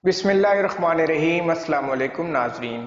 بسم اللہ الرحمن الرحیم۔ السلام علیکم ناظرین۔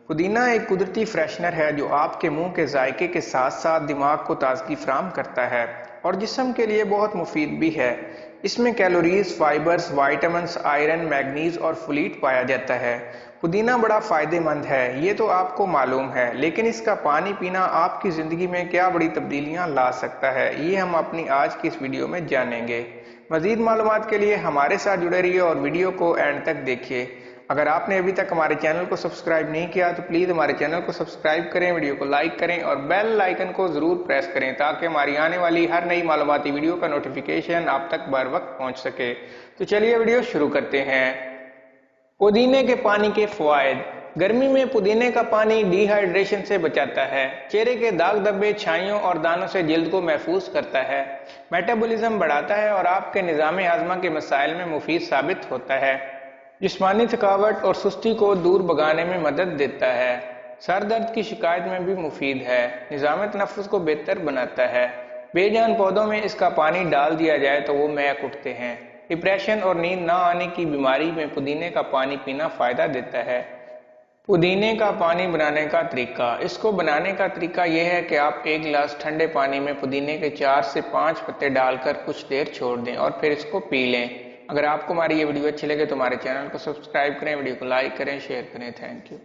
پودینہ ایک قدرتی فریشنر ہے جو آپ کے منہ کے ذائقے کے ساتھ ساتھ دماغ کو تازگی فراہم کرتا ہے اور جسم کے لیے بہت مفید بھی ہے۔ اس میں calories, fibres, vitamins, iron, manganese اور فولیٹ پایا جاتا ہے۔ پودینہ بڑا فائدہ مند ہے، یہ تو آپ کو معلوم ہے، لیکن اس کا پانی پینا آپ کی زندگی میں کیا بڑی تبدیلیاں لا سکتا ہے، یہ ہم اپنی آج کی اس ویڈیو میں جانیں گے۔ مزید معلومات کے لیے ہمارے ساتھ جڑے رہیے اور ویڈیو کو اینڈ تک دیکھیے۔ اگر آپ نے ابھی تک ہمارے چینل کو سبسکرائب نہیں کیا تو پلیز ہمارے چینل کو سبسکرائب کریں، ویڈیو کو لائک کریں اور بیل آئیکن کو ضرور پریس کریں تاکہ ہماری آنے والی ہر نئی معلوماتی ویڈیو کا نوٹیفیکیشن آپ تک بر وقت پہنچ سکے۔ تو چلیے ویڈیو شروع کرتے ہیں۔ پودینے کے پانی کے فوائد۔ گرمی میں پودینے کا پانی ڈی ہائیڈریشن سے بچاتا ہے، چہرے کے داغ دھبے، چھائیوں اور دانوں سے جلد کو محفوظ کرتا ہے، میٹابولزم بڑھاتا ہے اور آپ کے نظام ہاضمہ کے مسائل میں مفید ثابت ہوتا ہے، جسمانی تھکاوٹ اور سستی کو دور بھگانے میں مدد دیتا ہے، سر درد کی شکایت میں بھی مفید ہے، نظام تنفس کو بہتر بناتا ہے، بے جان پودوں میں اس کا پانی ڈال دیا جائے تو وہ مہک اٹھتے ہیں، ڈپریشن اور نیند نہ آنے کی بیماری میں پودینے کا پانی پینا فائدہ دیتا ہے۔ پودینے کا پانی بنانے کا طریقہ۔ اس کو بنانے کا طریقہ یہ ہے کہ آپ ایک گلاس ٹھنڈے پانی میں پودینے کے 4 سے 5 پتے ڈال کر کچھ دیر چھوڑ دیں اور پھر اس کو پی لیں۔ اگر آپ کو ہماری یہ ویڈیو اچھی لگے تو ہمارے چینل کو سبسکرائب کریں، ویڈیو کو لائک کریں، شیئر کریں۔ Thank you.